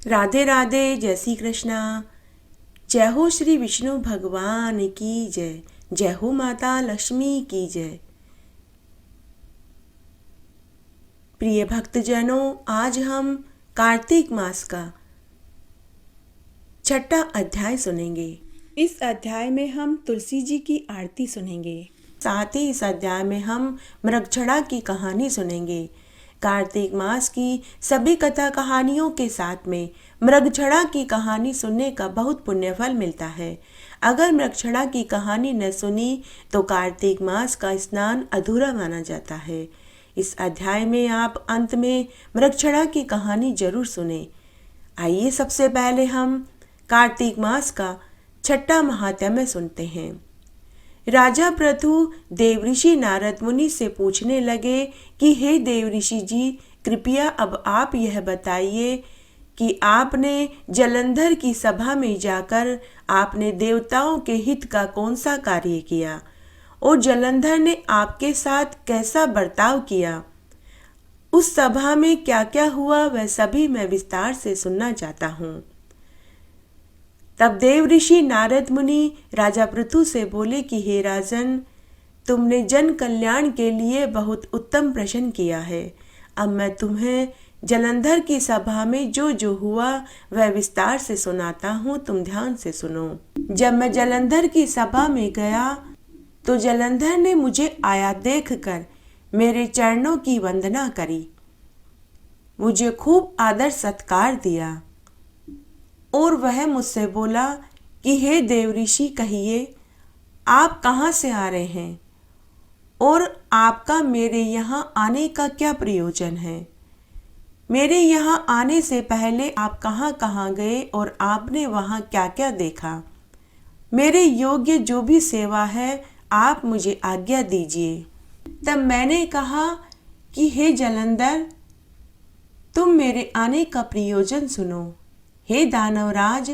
राधे राधे, जय श्री कृष्णा। जय हो श्री विष्णु भगवान की जय। जय हो माता लक्ष्मी की जय। प्रिय भक्तजनों, आज हम कार्तिक मास का छठा अध्याय सुनेंगे। इस अध्याय में हम तुलसी जी की आरती सुनेंगे। साथ ही इस अध्याय में हम मृगछड़ा की कहानी सुनेंगे। कार्तिक मास की सभी कथा कहानियों के साथ में मृगछड़ा की कहानी सुनने का बहुत पुण्य फल मिलता है। अगर मृगछड़ा की कहानी न सुनी तो कार्तिक मास का स्नान अधूरा माना जाता है। इस अध्याय में आप अंत में मृगछड़ा की कहानी जरूर सुने। आइए सबसे पहले हम कार्तिक मास का छठा महात्म्य सुनते हैं। राजा पृथु देवऋषि नारद मुनि से पूछने लगे कि हे देवऋषि जी, कृपया अब आप यह बताइए कि आपने जलंधर की सभा में जाकर आपने देवताओं के हित का कौन सा कार्य किया और जलंधर ने आपके साथ कैसा बर्ताव किया। उस सभा में क्या क्या हुआ वह सभी मैं विस्तार से सुनना चाहता हूँ। तब देव ऋषि नारद मुनि राजा पृथु से बोले कि हे राजन, तुमने जन कल्याण के लिए बहुत उत्तम प्रश्न किया है। अब मैं तुम्हें जलंधर की सभा में जो जो हुआ वह विस्तार से सुनाता हूँ, तुम ध्यान से सुनो। जब मैं जलंधर की सभा में गया तो जलंधर ने मुझे आया देखकर मेरे चरणों की वंदना करी, मुझे खूब आदर सत्कार दिया और वह मुझसे बोला कि हे देवऋषि, कहिए आप कहाँ से आ रहे हैं और आपका मेरे यहाँ आने का क्या प्रयोजन है। मेरे यहाँ आने से पहले आप कहाँ कहाँ गए और आपने वहाँ क्या क्या देखा। मेरे योग्य जो भी सेवा है आप मुझे आज्ञा दीजिए। तब मैंने कहा कि हे जलंधर, तुम मेरे आने का प्रयोजन सुनो। हे दानवराज,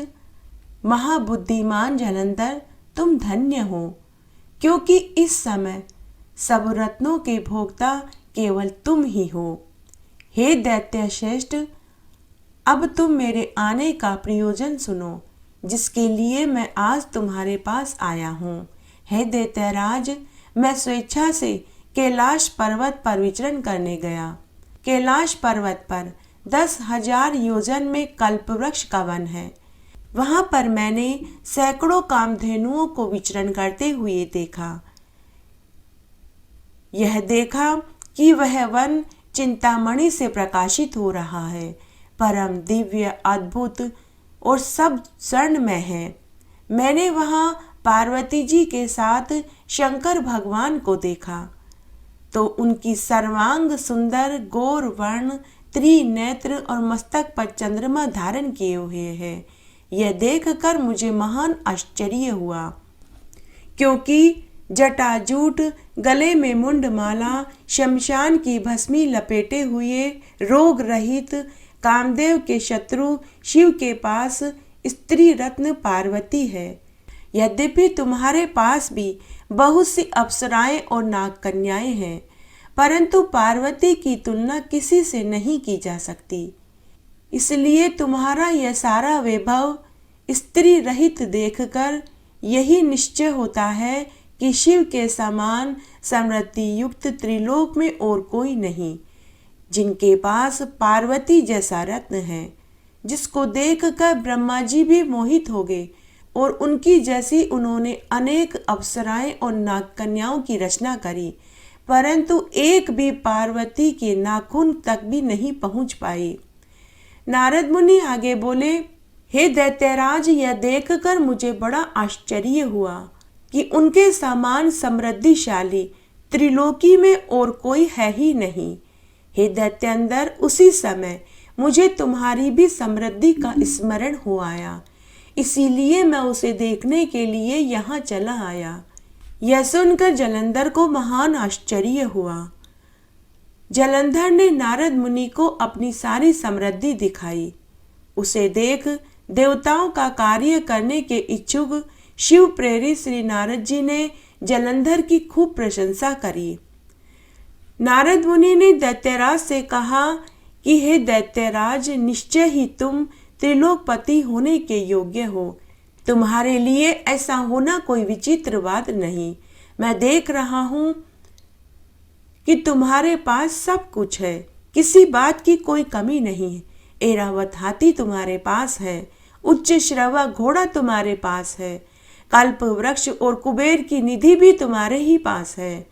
महाबुद्धिमान जलंधर, तुम धन्य हो, क्योंकि इस समय सब रत्नों के भोक्ता केवल तुम ही हो। हे दैत्य श्रेष्ठ, अब तुम मेरे आने का प्रयोजन सुनो, जिसके लिए मैं आज तुम्हारे पास आया हूँ। हे दैत्यराज, मैं स्वेच्छा से कैलाश पर्वत पर विचरण करने गया। कैलाश पर्वत पर 10,000 योजन में कल्प वृक्ष का वन है। वहां पर मैंने सैकड़ों कामधेनुओं को विचरण करते हुए देखा। यह देखा कि वह वन चिंतामणि से प्रकाशित हो रहा है, परम दिव्य, अद्भुत और सब स्वर्णमय है। मैंने वहां पार्वती जी के साथ शंकर भगवान को देखा तो उनकी सर्वांग सुंदर गौर वर्ण, त्रिनेत्र और मस्तक पर चंद्रमा धारण किए हुए है। यह देखकर मुझे महान आश्चर्य हुआ, क्योंकि जटाजूट, गले में मुंडमाला, शमशान की भस्मी लपेटे हुए, रोग रहित, कामदेव के शत्रु शिव के पास स्त्री रत्न पार्वती है। यद्यपि तुम्हारे पास भी बहुत सी अप्सराएं और नाग कन्याएं हैं, परंतु पार्वती की तुलना किसी से नहीं की जा सकती। इसलिए तुम्हारा यह सारा वैभव स्त्री रहित देखकर यही निश्चय होता है कि शिव के समान समृद्धि युक्त त्रिलोक में और कोई नहीं, जिनके पास पार्वती जैसा रत्न है, जिसको देखकर ब्रह्मा जी भी मोहित हो गए और उनकी जैसी उन्होंने अनेक अप्सराएं और नाग कन्याओं की रचना करी, परंतु एक भी पार्वती के नाखून तक भी नहीं पहुंच पाई। नारद मुनि आगे बोले, हे दैत्यराज, यह देखकर मुझे बड़ा आश्चर्य हुआ कि उनके समान समृद्धिशाली त्रिलोकी में और कोई है ही नहीं। हे दैत्यंदर, उसी समय मुझे तुम्हारी भी समृद्धि का स्मरण हो आया, इसीलिए मैं उसे देखने के लिए यहाँ चला आया। यह सुनकर जलंधर को महान आश्चर्य हुआ। जलंधर ने नारद मुनि को अपनी सारी समृद्धि दिखाई। उसे देख देवताओं का कार्य करने के इच्छुक शिव प्रेरित श्री नारद जी ने जलंधर की खूब प्रशंसा करी। नारद मुनि ने दैत्यराज से कहा कि हे दैत्यराज, निश्चय ही तुम त्रिलोकपति होने के योग्य हो। तुम्हारे लिए ऐसा होना कोई विचित्र बात नहीं। मैं देख रहा हूँ कि तुम्हारे पास सब कुछ है, किसी बात की कोई कमी नहीं है। ऐरावत हाथी तुम्हारे पास है, उच्च श्रवा घोड़ा तुम्हारे पास है, कल्प वृक्ष और कुबेर की निधि भी तुम्हारे ही पास है।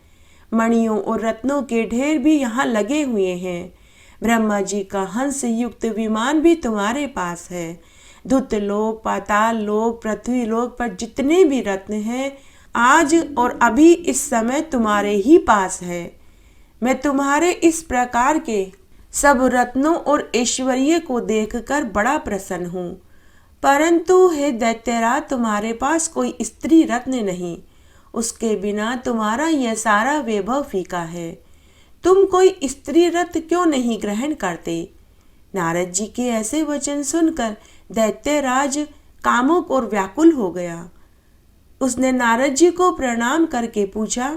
मणियों और रत्नों के ढेर भी यहाँ लगे हुए हैं। ब्रह्मा जी का हंस युक्त विमान भी तुम्हारे पास है। धुत लोक, पाताल लोक, पृथ्वी लोक पर जितने भी रत्न हैं आज और अभी इस समय तुम्हारे ही पास है। मैं तुम्हारे इस प्रकार के सब रत्नों और ऐश्वर्य को देखकर बड़ा प्रसन्न हूँ। परंतु हे दैत्यराज, तुम्हारे पास कोई स्त्री रत्न नहीं, उसके बिना तुम्हारा यह सारा वैभव फीका है। तुम कोई स्त्री रत्न क्यों नहीं ग्रहण करते? नारद जी के ऐसे वचन सुनकर दैत्यराज कामुक और व्याकुल हो गया। उसने नारद जी को प्रणाम करके पूछा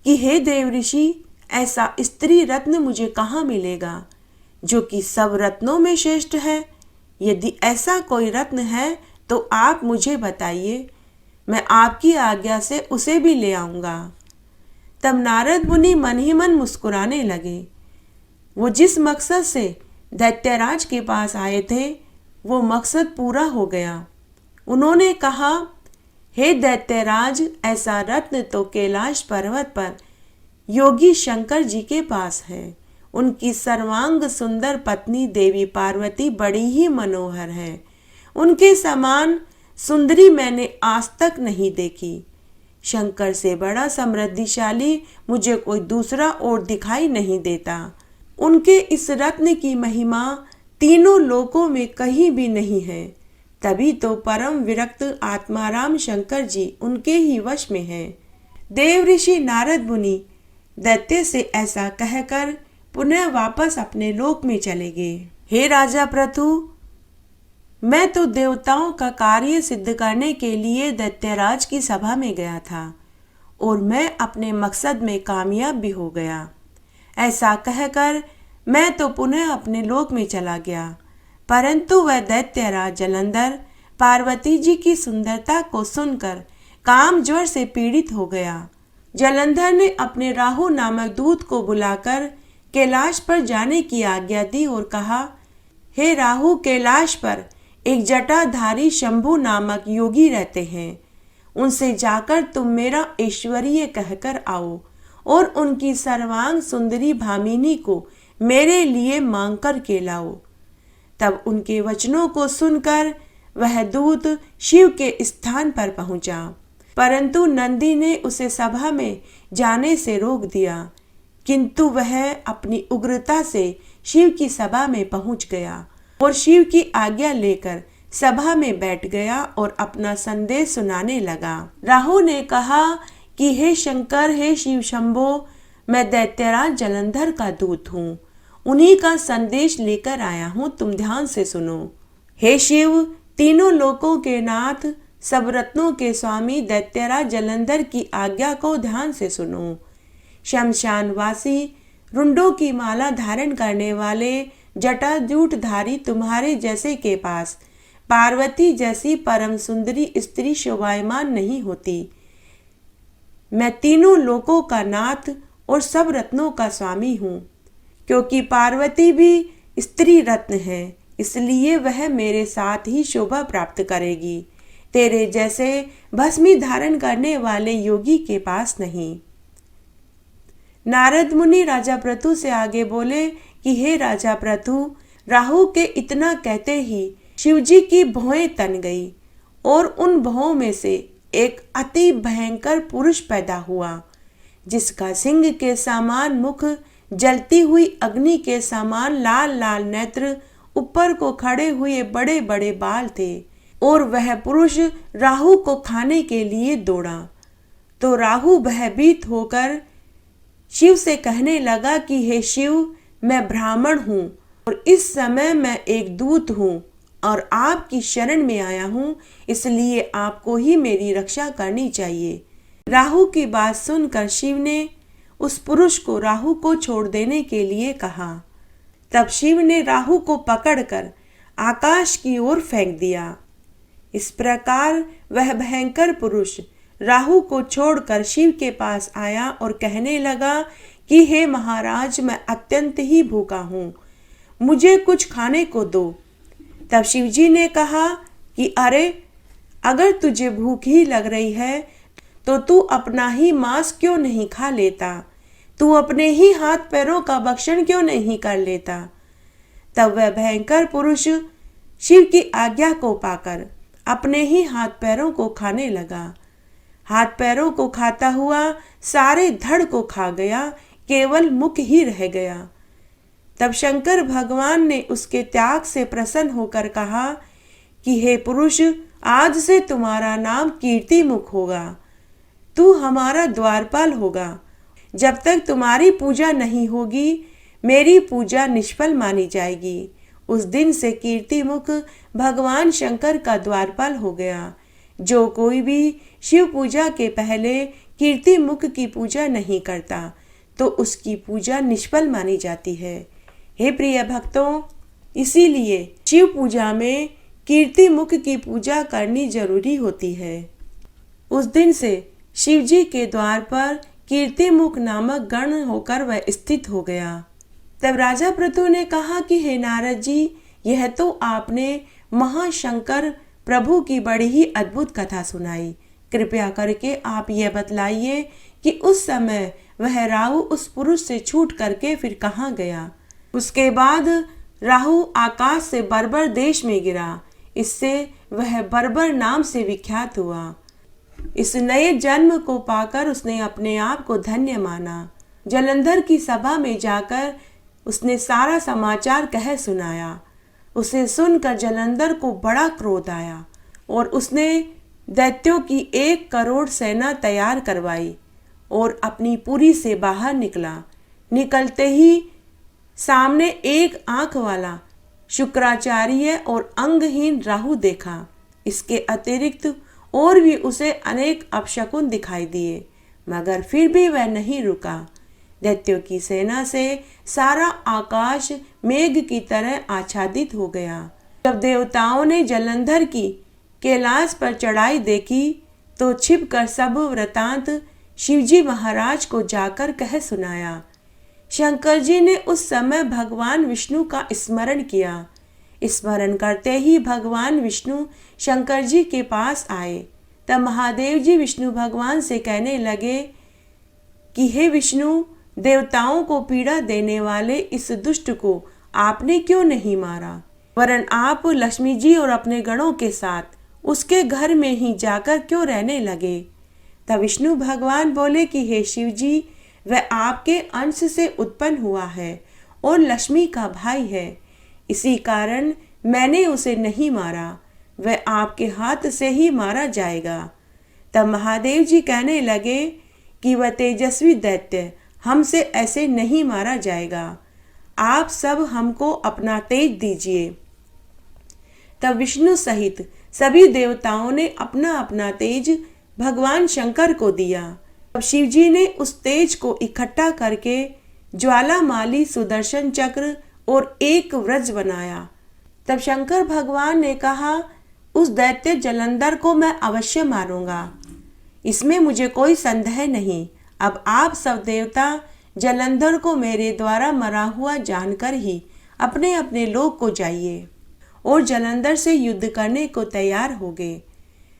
कि हे देव ऋषि, ऐसा स्त्री रत्न मुझे कहाँ मिलेगा जो कि सब रत्नों में श्रेष्ठ है? यदि ऐसा कोई रत्न है तो आप मुझे बताइए, मैं आपकी आज्ञा से उसे भी ले आऊंगा। तब नारद मुनि मन ही मन मुस्कुराने लगे। वो जिस मकसद से दैत्यराज के पास आए थे वो मकसद पूरा हो गया। उन्होंने कहा, हे दैत्यराज, ऐसा रत्न तो कैलाश पर्वत पर योगी शंकर जी के पास है। उनकी सर्वांग सुंदर पत्नी देवी पार्वती बड़ी ही मनोहर है। उनके समान सुंदरी मैंने आज तक नहीं देखी। शंकर से बड़ा समृद्धिशाली मुझे कोई दूसरा और दिखाई नहीं देता। उनके इस रत्न की महिमा तीनों लोकों में कहीं भी नहीं है। तभी तो परम विरक्त आत्माराम शंकर जी उनके ही वश में हैं। देव ऋषि नारद मुनि दैत्य से ऐसा कहकर पुनः वापस अपने लोक में चले गए। हे राजा प्रथु, मैं तो देवताओं का कार्य सिद्ध करने के लिए दैत्यराज की सभा में गया था और मैं अपने मकसद में कामयाब भी हो गया। ऐसा कहकर मैं तो पुनः अपने लोक में चला गया। परंतु वह दैत्यराज जलंधर पार्वती जी की सुंदरता को सुनकर काम ज्वर से पीड़ित हो गया। जलंधर ने अपने राहु नामक दूत को बुलाकर कैलाश पर जाने की आज्ञा दी और कहा, हे राहु, कैलाश पर एक जटाधारी शंभु नामक योगी रहते हैं। उनसे जाकर तुम मेरा ऐश्वर्य कहकर आओ और उनकी सर्वांग सुंदरी भामिनी को मेरे लिए मांग कर के लाओ। तब उनके वचनों को सुनकर वह दूत शिव के स्थान पर पहुंचा, परंतु नंदी ने उसे सभा में जाने से रोक दिया। किंतु वह अपनी उग्रता से शिव की सभा में पहुंच गया और शिव की आज्ञा लेकर सभा में बैठ गया और अपना संदेश सुनाने लगा। राहु ने कहा कि हे शंकर, हे शिव शंभो, मैं दैत्यराज जलंधर का दूत हूँ। उन्हीं का संदेश लेकर आया हूँ, तुम ध्यान से सुनो। हे शिव, तीनों लोकों के नाथ, सब रत्नों के स्वामी दैत्यराज जलंधर की आज्ञा को ध्यान से सुनो। शमशानवासी रुंडों की माला धारण करने वाले जटाजूटधारी तुम्हारे जैसे के पास पार्वती जैसी परम सुंदरी स्त्री शोभायमान नहीं होती। मैं तीनों लोकों का नाथ और सब रत्नों का स्वामी हूँ। क्योंकि पार्वती भी स्त्री रत्न है, इसलिए वह मेरे साथ ही शोभा प्राप्त करेगी, तेरे जैसे भस्मी धारण करने वाले योगी के पास नहीं। नारद मुनि राजा प्रथु से आगे बोले कि हे राजा प्रथु, राहु के इतना कहते ही शिवजी की भौहें तन गई और उन भौहों में से एक अति भयंकर पुरुष पैदा हुआ, जिसका सिंह के समान मुख, जलती हुई अग्नि के समान लाल लाल नेत्र, ऊपर को खड़े हुए बड़े बड़े बाल थे। और वह पुरुष राहु को खाने के लिए दौड़ा। तो राहु भयभीत होकर शिव से कहने लगा कि हे शिव, मैं ब्राह्मण हूँ और इस समय मैं एक दूत हूँ और आपकी शरण में आया हूँ, इसलिए आपको ही मेरी रक्षा करनी चाहिए। राहु की बात सुनकर शिव ने उस पुरुष को राहु को छोड़ देने के लिए कहा। तब शिव ने राहु को पकड़कर आकाश की ओर फेंक दिया। इस प्रकार वह भयंकर पुरुष राहु को छोड़कर शिव के पास आया और कहने लगा कि हे महाराज, मैं अत्यंत ही भूखा हूँ, मुझे कुछ खाने को दो। तब शिवजी ने कहा कि अरे, अगर तुझे भूख ही लग रही है तो तू अपना ही मांस क्यों नहीं खा लेता, तू अपने ही हाथ पैरों का भक्षण क्यों नहीं कर लेता। तब वह भयंकर पुरुष शिव की आज्ञा को पाकर अपने ही हाथ पैरों को खाने लगा। हाथ पैरों को खाता हुआ सारे धड़ को खा गया, केवल मुख ही रह गया। तब शंकर भगवान ने उसके त्याग से प्रसन्न होकर कहा कि हे पुरुष, आज से तुम्हारा नाम कीर्तिमुख होगा, तू हमारा द्वारपाल होगा। जब तक तुम्हारी पूजा नहीं होगी, मेरी पूजा निष्फल मानी जाएगी। उस दिन से कीर्तिमुख भगवान शंकर का द्वारपाल हो गया। जो कोई भी शिव पूजा के पहले कीर्तिमुख की पूजा नहीं करता तो उसकी पूजा निष्फल मानी जाती है। हे प्रिय भक्तों, इसीलिए शिव पूजा में कीर्तिमुख की पूजा करनी जरूरी होती है। उस दिन से शिवजी के द्वार पर कीर्तिमुख नामक गण होकर वह स्थित हो गया। तब राजा पृथु ने कहा कि हे नारद जी, यह तो आपने महाशंकर प्रभु की बड़ी ही अद्भुत कथा सुनाई। कृपया करके आप यह बतलाइए कि उस समय वह राहु उस पुरुष से छूट करके फिर कहाँ गया। उसके बाद राहु आकाश से बर्बर देश में गिरा, इससे वह बर्बर नाम से विख्यात हुआ। इस नए जन्म को पाकर उसने अपने आप को धन्य माना। जलंधर की सभा में जाकर उसने सारा समाचार कह सुनाया। उसे सुनकर जलंधर को बड़ा क्रोध आया और उसने दैत्यों की 1 करोड़ सेना तैयार करवाई और अपनी पुरी से बाहर निकला। निकलते ही सामने एक आंख वाला शुक्राचार्य और अंगहीन राहु देखा। इसके अतिरिक्त और भी उसे अनेक अपशकुन दिखाई दिए, मगर फिर भी वह नहीं रुका। दैत्यों की सेना से सारा आकाश मेघ की तरह आच्छादित हो गया। जब देवताओं ने जलंधर की कैलाश पर चढ़ाई देखी तो छिपकर सब वृतांत शिवजी महाराज को जाकर कह सुनाया। शंकर जी ने उस समय भगवान विष्णु का स्मरण किया। स्मरण करते ही भगवान विष्णु शंकर जी के पास आए। तब महादेव जी विष्णु भगवान से कहने लगे कि हे विष्णु, देवताओं को पीड़ा देने वाले इस दुष्ट को आपने क्यों नहीं मारा, वरन आप लक्ष्मी जी और अपने गणों के साथ उसके घर में ही जाकर क्यों रहने लगे। तब विष्णु भगवान बोले कि हे शिव जी, वह आपके अंश से उत्पन्न हुआ है और लक्ष्मी का भाई है, इसी कारण मैंने उसे नहीं मारा, वह आपके हाथ से ही मारा जाएगा। तब महादेव जी कहने लगे कि वह तेजस्वी दैत्य हमसे ऐसे नहीं मारा जाएगा, आप सब हमको अपना तेज दीजिए। तब विष्णु सहित सभी देवताओं ने अपना अपना तेज भगवान शंकर को दिया। तब शिवजी ने उस तेज को इकट्ठा करके ज्वालामाली सुदर्शन चक्र और एक वज्र बनाया। तब शंकर भगवान ने कहा, उस दैत्य जलंधर को मैं अवश्य मारूंगा, इसमें मुझे कोई संदेह नहीं। अब आप सब देवता जलंधर को मेरे द्वारा मरा हुआ जानकर ही अपने अपने लोक को जाइए। और जलंधर से युद्ध करने को तैयार हो गए।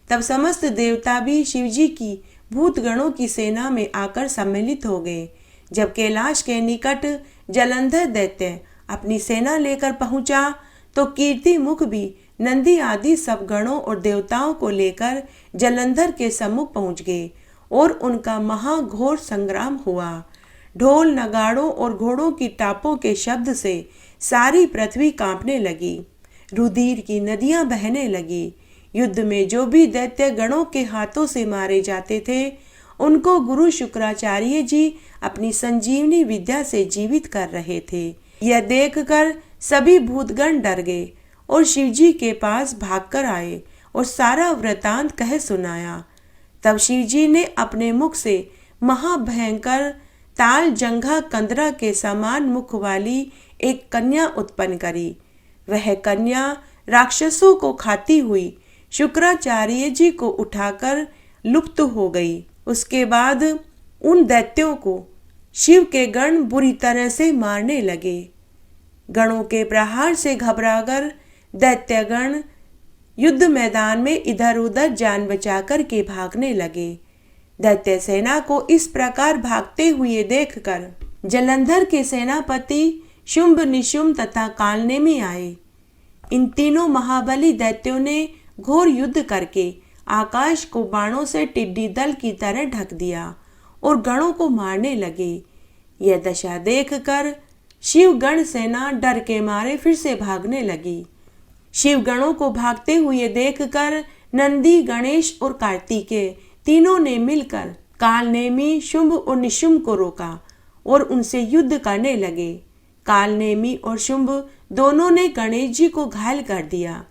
तब समस्त देवता भी शिवजी की भूतगणों की सेना में आकर सम्मिलित हो गए। जब कैलाश के निकट जलंधर दैत्य अपनी सेना लेकर पहुंचा तो कीर्तिमुख भी नंदी आदि सब गणों और देवताओं को लेकर जलंधर के सम्मुख पहुंच गए और उनका महाघोर संग्राम हुआ। ढोल, नगाड़ों और घोड़ों की टापों के शब्द से सारी पृथ्वी कांपने लगी, रुधिर की नदियां बहने लगी। युद्ध में जो भी दैत्य गणों के हाथों से मारे जाते थे उनको गुरु शुक्राचार्य जी अपनी संजीवनी विद्या से जीवित कर रहे थे। यह देखकर सभी भूतगण डर गए और शिवजी के पास भागकर आए और सारा वृतांत कह सुनाया। तब शिवजी ने अपने मुख से महाभयंकर ताल जंघा कंदरा के समान मुख वाली एक कन्या उत्पन्न करी। वह कन्या राक्षसों को खाती हुई शुक्राचार्य जी को उठाकर लुप्त हो गई। उसके बाद उन दैत्यों को शिव के गण बुरी तरह से मारने लगे। गणों के प्रहार से घबराकर दैत्यगण युद्ध मैदान में इधर उधर जान बचाकर के भागने लगे। दैत्य सेना को इस प्रकार भागते हुए देखकर जलंधर के सेनापति शुंभ, निशुंभ तथा कालनेमी आए। इन तीनों महाबली दैत्यों ने घोर युद्ध करके आकाश को बाणों से टिड्डी दल की तरह ढक दिया और गणों को मारने लगे। यह दशा देखकर शिव गण सेना डर के मारे फिर से भागने लगी। शिव गणों को भागते हुए देखकर नंदी, गणेश और कार्तिकेय तीनों ने मिलकर कालनेमी, शुंभ और निशुंभ को रोका और उनसे युद्ध करने लगे। कालनेमी और शुंभ दोनों ने गणेश जी को घायल कर दिया।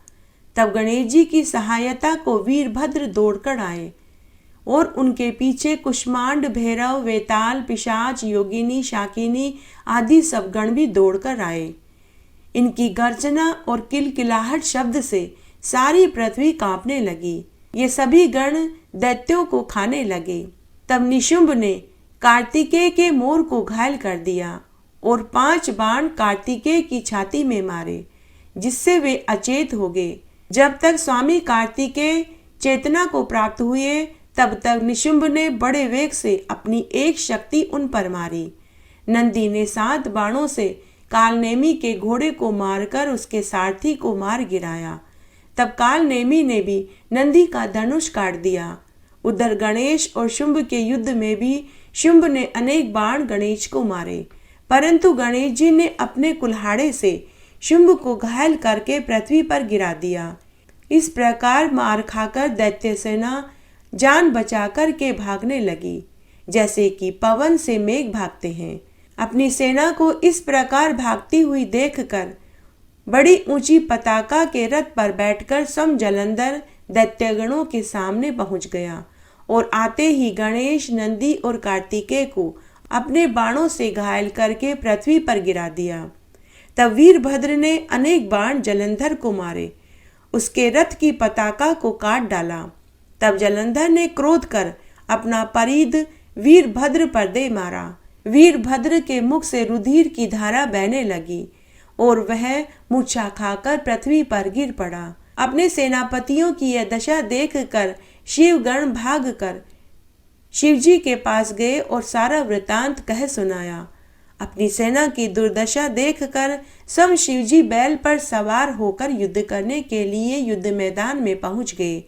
तब गणेश जी की सहायता को वीरभद्र दौड़कर आए और उनके पीछे कुष्मांड, भैरव, वेताल, पिशाच, योगिनी, शाकिनी आदि सब गण भी दौड़कर आए। इनकी गर्जना और किलकिलाहट शब्द से सारी पृथ्वी कांपने लगी। ये सभी गण दैत्यों को खाने लगे। तब निशुंभ ने कार्तिकेय के मोर को घायल कर दिया और 5 बाण कार्तिकेय की छाती में मारे, जिससे वे अचेत हो गए। जब तक स्वामी कार्तिकेय चेतना को प्राप्त हुए, तब तक निशुंभ ने बड़े वेग से अपनी एक शक्ति उन पर मारी। नंदी ने 7 बाणों से कालनेमी के घोड़े को मारकर उसके सारथी को मार गिराया। तब कालनेमी ने भी नंदी का धनुष काट दिया। उधर गणेश और शुंभ के युद्ध में भी शुंभ ने अनेक बाण गणेश को मारे, परंतु गणेश जी ने अपने कुल्हाड़े से शुंभ को घायल करके पृथ्वी पर गिरा दिया। इस प्रकार मार खाकर दैत्य सेना जान बचाकर के भागने लगी, जैसे कि पवन से मेघ भागते हैं। अपनी सेना को इस प्रकार भागती हुई देखकर बड़ी ऊंची पताका के रथ पर बैठकर सम जलंधर दैत्यगणों के सामने पहुंच गया और आते ही गणेश, नंदी और कार्तिकेय को अपने बाणों से घायल करके पृथ्वी पर गिरा दिया। तब वीरभद्र ने अनेक बाण जलंधर को मारे, उसके रथ की पताका को काट डाला। तब जलंधर ने क्रोध कर अपना परिध वीरभद्र पर दे मारा। वीरभद्र के मुख से रुधिर की धारा बहने लगी और वह मूर्छा खाकर पृथ्वी पर गिर पड़ा। अपने सेनापतियों की यह दशा देखकर शिवगण भागकर शिवजी के पास गए और सारा वृतांत कह सुनाया। अपनी सेना की दुर्दशा देखकर सब शिवजी बैल पर सवार होकर युद्ध करने के लिए युद्ध मैदान में पहुंच गए।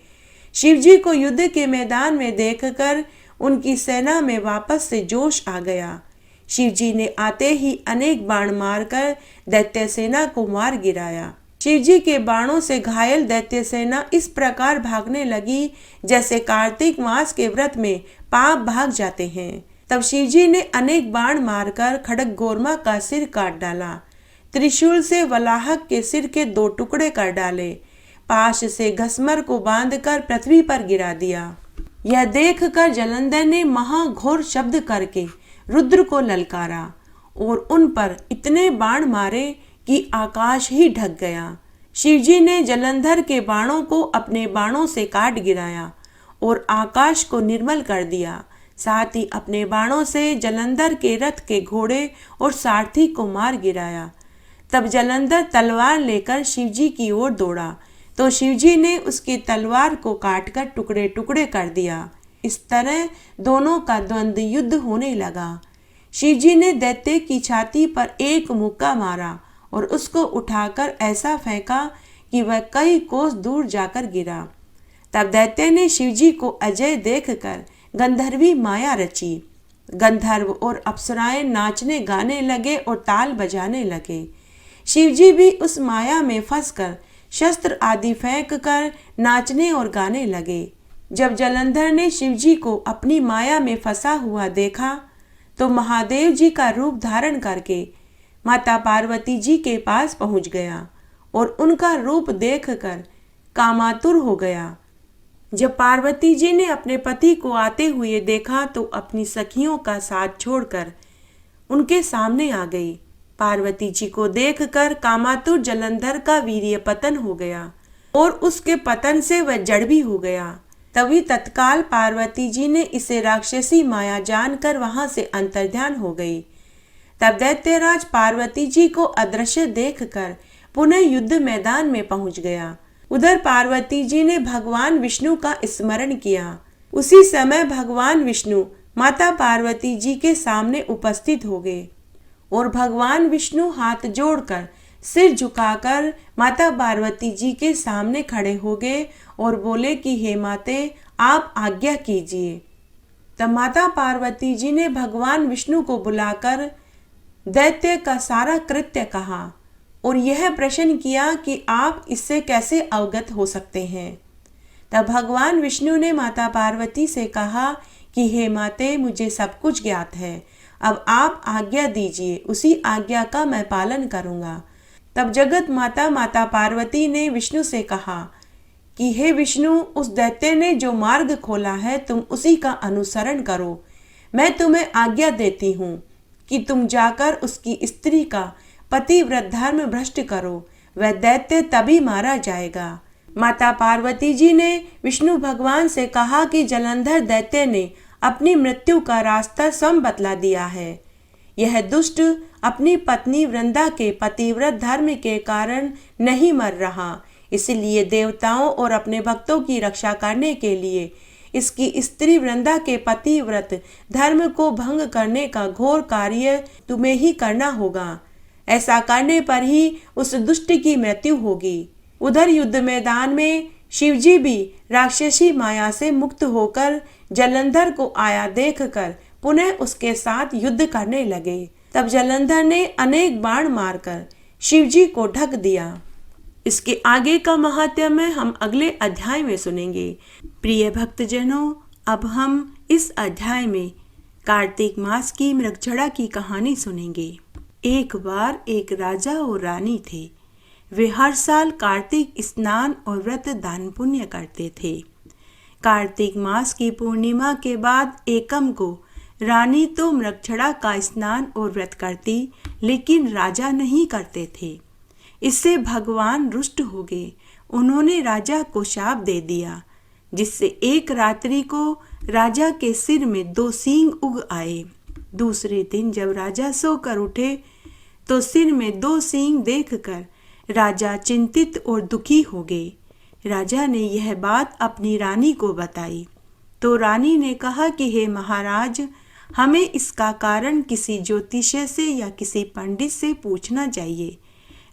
शिवजी को युद्ध के मैदान में देखकर उनकी सेना में वापस से जोश आ गया। शिवजी ने आते ही अनेक बाण मारकर दैत्य सेना को मार गिराया। शिवजी के बाणों से घायल दैत्य सेना इस प्रकार भागने लगी जैसे कार्तिक मास के व्रत में पाप भाग जाते हैं। तब शिवजी ने अनेक बाण मारकर खड़गगोरमा का सिर काट डाला। त्रिशूल से वलाहक के सिर के 2 टुकड़े कर डाले। पाश से घसमर को बांधकर पृथ्वी पर गिरा दिया। यह देखकर जलंधर ने महाघोर शब्द करके रुद्र को ललकारा और उन पर इतने बाण मारे कि आकाश ही ढक गया। शिवजी ने जलंधर के बाणों को अपने बाणों से काट गिराया और आकाश को निर्मल कर दिया। साथ ही अपने बाणों से जलंधर के रथ के घोड़े और सारथी को मार गिराया। तब जलंधर तलवार लेकर शिवजी की ओर दौड़ा तो शिवजी ने उसकी तलवार को काटकर टुकड़े टुकड़े कर दिया। इस तरह दोनों का द्वंद्व युद्ध होने लगा। शिवजी ने दैत्य की छाती पर एक मुक्का मारा और उसको उठाकर ऐसा फेंका कि वह कई कोस दूर जाकर गिरा। तब दैत्य ने शिवजी को अजय देखकर गंधर्वी माया रची। गंधर्व और अप्सराएं नाचने गाने लगे और ताल बजाने लगे। शिवजी भी उस माया में फंसकर शस्त्र आदि फेंक कर नाचने और गाने लगे। जब जलंधर ने शिवजी को अपनी माया में फंसा हुआ देखा तो महादेव जी का रूप धारण करके माता पार्वती जी के पास पहुंच गया और उनका रूप देखकर कामातुर हो गया। जब पार्वती जी ने अपने पति को आते हुए देखा तो अपनी सखियों का साथ छोड़कर उनके सामने आ गई। पार्वती जी को देखकर कामातुर जलंधर का वीर्य पतन हो गया और उसके पतन से वह जड़ भी हो गया। तभी तत्काल पार्वती जी ने इसे राक्षसी माया जानकर वहां से अंतर्ध्यान हो गई। तब दैत्यराज पार्वती जी को अदृश्य देखकर पुनः युद्ध मैदान में पहुंच गया। उधर पार्वती जी ने भगवान विष्णु का स्मरण किया। उसी समय भगवान विष्णु माता पार्वती जी के सामने उपस्थित हो गए और भगवान विष्णु हाथ जोड़कर सिर झुकाकर माता पार्वती जी के सामने खड़े हो गए और बोले कि हे माते, आप आज्ञा कीजिए। तब माता पार्वती जी ने भगवान विष्णु को बुलाकर दैत्य का सारा कृत्य कहा और यह प्रश्न किया कि आप इससे कैसे अवगत हो सकते हैं। तब भगवान विष्णु ने माता पार्वती से कहा कि हे माते, मुझे सब कुछ ज्ञात है, अब आप आज्ञा दीजिए, उसी आज्ञा का मैं पालन करूंगा। तब जगत माता माता पार्वती ने विष्णु से कहा कि हे विष्णु, उस दैत्य ने जो मार्ग खोला है तुम उसी का अनुसरण करो। मैं तुम्हें आज्ञा देती हूँ कि तुम जाकर उसकी स्त्री का पतिव्रत धर्म भ्रष्ट करो, वह दैत्य तभी मारा जाएगा। माता पार्वती जी ने विष्णु भगवान से कहा कि जलंधर दैत्य ने अपनी मृत्यु का रास्ता स्वयं बतला दिया है। यह दुष्ट अपनी पत्नी वृंदा के पतिव्रत धर्म के कारण नहीं मर रहा, इसलिए देवताओं और अपने भक्तों की रक्षा करने के लिए इसकी स्त्री वृंदा के पतिव्रत धर्म को भंग करने का घोर कार्य तुम्हें ही करना होगा। ऐसा करने पर ही उस दुष्ट की मृत्यु होगी। उधर युद्ध मैदान में शिवजी भी राक्षसी माया से मुक्त होकर जलंधर को आया देखकर पुनः उसके साथ युद्ध करने लगे। तब जलंधर ने अनेक बाण मारकर शिवजी को ढक दिया। इसके आगे का महात्म्य हम अगले अध्याय में सुनेंगे। प्रिय भक्तजनों, अब हम इस अध्याय में कार्तिक मास की मृगछड़ा की कहानी सुनेंगे। एक बार एक राजा और रानी थे। वे हर साल कार्तिक स्नान और व्रत दान पुण्य करते थे। कार्तिक मास की पूर्णिमा के बाद एकम को रानी तो मृगछड़ा का स्नान और व्रत करती, लेकिन राजा नहीं करते थे। इससे भगवान रुष्ट हो गए। उन्होंने राजा को शाप दे दिया, जिससे एक रात्रि को राजा के सिर में 2 सींग उग आए। दूसरे दिन जब राजा सोकर उठे तो सिर में 2 सींग देखकर राजा चिंतित और दुखी हो गए। राजा ने यह बात अपनी रानी को बताई तो रानी ने कहा कि हे महाराज, हमें इसका कारण किसी ज्योतिषी से या किसी पंडित से पूछना चाहिए।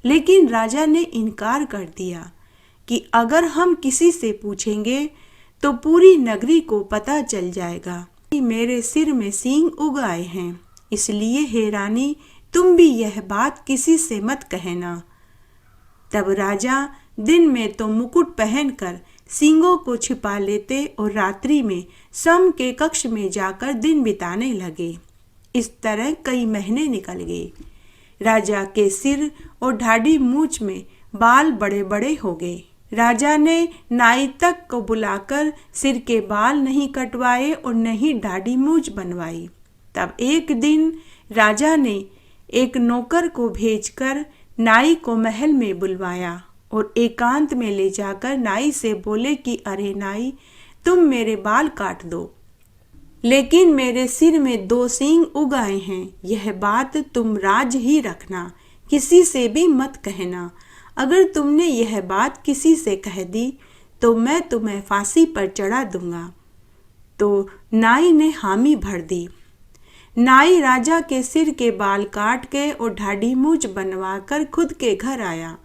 लेकिन राजा ने इनकार कर दिया कि अगर हम किसी से पूछेंगे तो पूरी नगरी को पता चल जाएगा कि मेरे सिर में सींग उग आए हैं। इसलिए हे रानी, तुम भी यह बात किसी से मत कहना। तब राजा दिन में तो मुकुट पहनकर सींगों को छिपा लेते और रात्रि में स्वयं के कक्ष में जाकर दिन बिताने लगे। इस तरह कई महीने निकल गए। राजा के सिर और ढाढ़ी मूंछ में बाल बड़े बड़े हो गए। राजा ने नाई तक को बुलाकर सिर के बाल नहीं कटवाए और न ही ढाढ़ी मूंछ बनवाई। तब एक दिन राजा ने एक नौकर को भेजकर नाई को महल में बुलवाया और एकांत में ले जाकर नाई से बोले कि अरे नाई, तुम मेरे बाल काट दो, लेकिन मेरे सिर में 2 सींग उग आए हैं। यह बात तुम राज ही रखना, किसी से भी मत कहना। अगर तुमने यह बात किसी से कह दी तो मैं तुम्हें फांसी पर चढ़ा दूंगा। तो नाई ने हामी भर दी। नाई राजा के सिर के बाल काट के और ढाढ़ी मूंछ बनवाकर खुद के घर आया,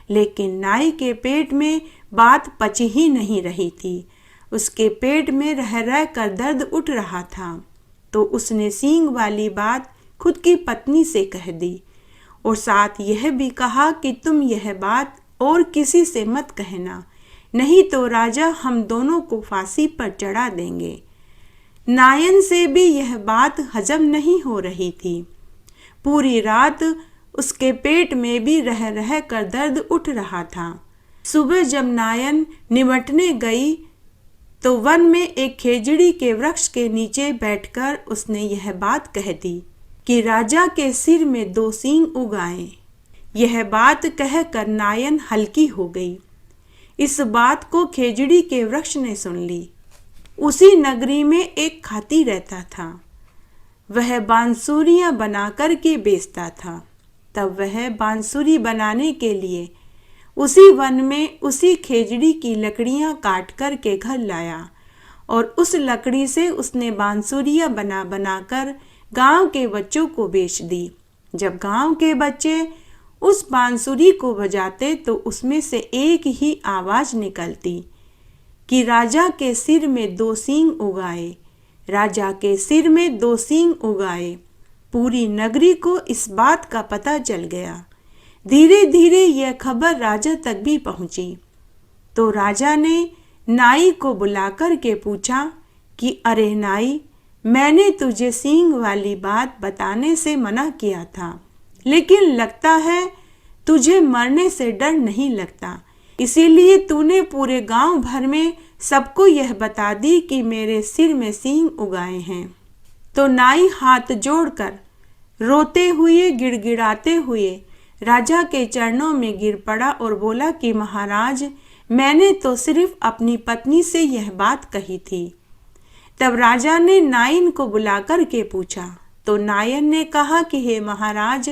लेकिन नाई के पेट में बात पच ही नहीं रही थी। उसके पेट में रह रह कर दर्द उठ रहा था। तो उसने सींग वाली बात खुद की पत्नी से कह दी और साथ यह भी कहा कि तुम यह बात और किसी से मत कहना, नहीं तो राजा हम दोनों को फांसी पर चढ़ा देंगे। नायन से भी यह बात हजम नहीं हो रही थी। पूरी रात उसके पेट में भी रह रह कर दर्द उठ रहा था। सुबह जब नायन निमटने गई तो वन में एक खेजड़ी के वृक्ष के नीचे बैठकर उसने यह बात कह दी कि राजा के सिर में 2 सींग उगाए। यह बात कहकर नायन हल्की हो गई। इस बात को खेजड़ी के वृक्ष ने सुन ली। उसी नगरी में एक खाती रहता था। वह बांसुरियां बना कर के बेचता था। तब वह बांसुरी बनाने के लिए उसी वन में उसी खेजड़ी की लकड़ियां काट कर के घर लाया और उस लकड़ी से उसने बांसुरियां बना बनाकर गांव के बच्चों को बेच दी। जब गांव के बच्चे उस बांसुरी को बजाते तो उसमें से एक ही आवाज निकलती कि राजा के सिर में 2 सींग उगाए, राजा के सिर में 2 सींग उगाए। पूरी नगरी को इस बात का पता चल गया। धीरे धीरे यह खबर राजा तक भी पहुंची। तो राजा ने नाई को बुलाकर के पूछा कि अरे नाई, मैंने तुझे सींग वाली बात बताने से मना किया था, लेकिन लगता है तुझे मरने से डर नहीं लगता, इसीलिए तूने पूरे गांव भर में सबको यह बता दी कि मेरे सिर में सींग उगाए हैं। तो नाई हाथ जोड़कर रोते हुए गिड़गिड़ाते हुए राजा के चरणों में गिर पड़ा और बोला कि महाराज, मैंने तो सिर्फ अपनी पत्नी से यह बात कही थी। तब राजा ने नायन को बुलाकर के पूछा। तो नायन ने कहा कि हे महाराज,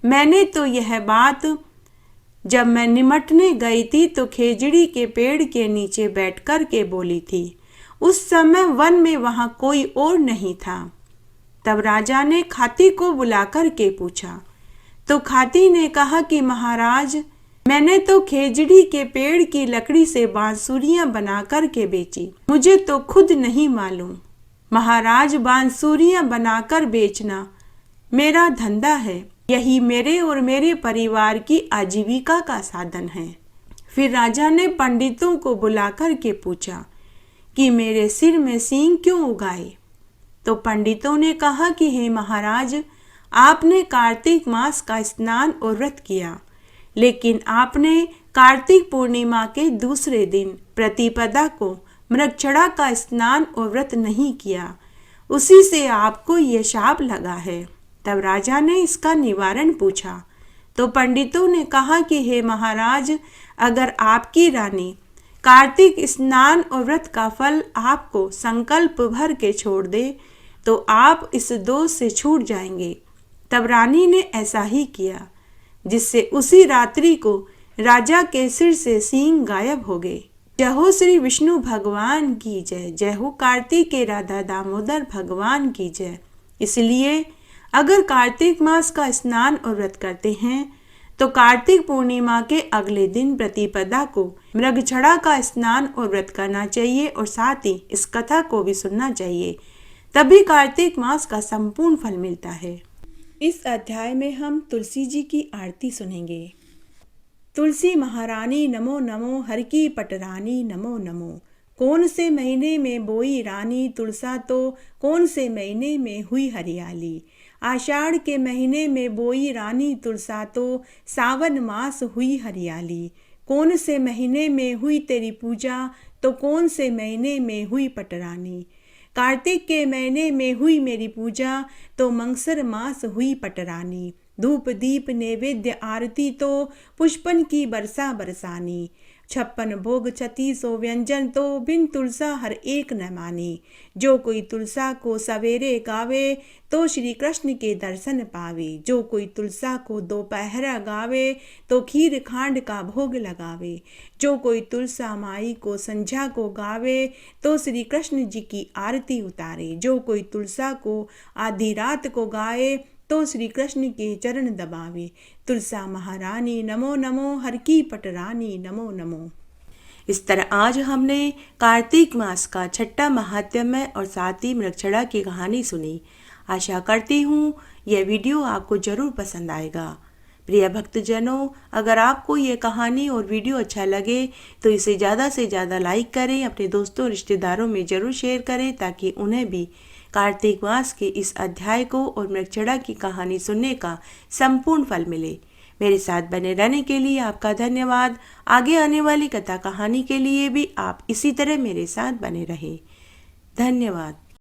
मैंने तो यह बात जब मैं निमटने गई थी तो खेजड़ी के पेड़ के नीचे बैठकर के बोली थी। उस समय वन में वहां कोई और नहीं था। तब राजा ने खाती को बुलाकर के पूछा। तो खाती ने कहा कि महाराज, मैंने तो खेजड़ी के पेड़ की लकड़ी से बांसुरियां बना कर के बेची, मुझे तो खुद नहीं मालूम। महाराज, बांसुरियां बनाकर बेचना मेरा धंधा है, यही मेरे और मेरे परिवार की आजीविका का साधन है। फिर राजा ने पंडितों को बुलाकर के पूछा कि मेरे सिर में सींग क्यों उगाए। तो पंडितों ने कहा कि हे महाराज, आपने कार्तिक मास का स्नान और व्रत किया, लेकिन आपने कार्तिक पूर्णिमा के दूसरे दिन प्रतिपदा को मृगछड़ा का स्नान और व्रत नहीं किया, उसी से आपको ये शाप लगा है। तब राजा ने इसका निवारण पूछा। तो पंडितों ने कहा कि हे महाराज, अगर आपकी रानी कार्तिक स्नान और व्रत का फल आपको संकल्प भर के छोड़ दे तो आप इस दोष से छूट जाएंगे। तब रानी ने ऐसा ही किया, जिससे उसी रात्रि को राजा के सिर से सींग गायब हो गए। जय हो श्री विष्णु भगवान की जय, जय हो कार्तिक के राधा दामोदर भगवान की जय। इसलिए अगर कार्तिक मास का स्नान और व्रत करते हैं तो कार्तिक पूर्णिमा के अगले दिन प्रतिपदा को मृगछड़ा का स्नान और व्रत करना चाहिए और साथ ही इस कथा को भी सुनना चाहिए, तभी कार्तिक मास का संपूर्ण फल मिलता है। इस अध्याय में हम तुलसी जी की आरती सुनेंगे। तुलसी महारानी नमो नमो, हर की पटरानी नमो नमो। कौन से महीने में बोई रानी तुलसा तो कौन से महीने में हुई हरियाली। आषाढ़ के महीने में बोई रानी तुलसा तो सावन मास हुई हरियाली। कौन से महीने में हुई तेरी पूजा तो कौन से महीने में हुई पटरानी। कार्तिक के महीने में हुई मेरी पूजा तो मंगसर मास हुई पटरानी। धूप दीप नैवेद्य आरती तो पुष्पन की बरसा बरसानी। 56 भोग 36 व्यंजन तो बिन तुलसा हर एक न मानी। जो कोई तुलसा को सवेरे गावे तो श्री कृष्ण के दर्शन पावे। जो कोई तुलसा को दोपहरा गावे तो खीर खांड का भोग लगावे। जो कोई तुलसा माई को संझा को गावे तो श्री कृष्ण जी की आरती उतारे। जो कोई तुलसा को आधी रात को गाए तो श्री कृष्ण के चरण दबावे। तुलसा महारानी नमो नमो, हर की पटरानी नमो नमो। इस तरह आज हमने कार्तिक मास का छठा महात्म्य और साथ ही मृगछड़ा की कहानी सुनी। आशा करती हूँ यह वीडियो आपको जरूर पसंद आएगा। प्रिय भक्तजनों, अगर आपको ये कहानी और वीडियो अच्छा लगे तो इसे ज़्यादा से ज़्यादा लाइक करें, अपने दोस्तों रिश्तेदारों में ज़रूर शेयर करें ताकि उन्हें भी कार्तिक मास के इस अध्याय को और मृगछड़ा की कहानी सुनने का संपूर्ण फल मिले। मेरे साथ बने रहने के लिए आपका धन्यवाद। आगे आने वाली कथा कहानी के लिए भी आप इसी तरह मेरे साथ बने रहें। धन्यवाद।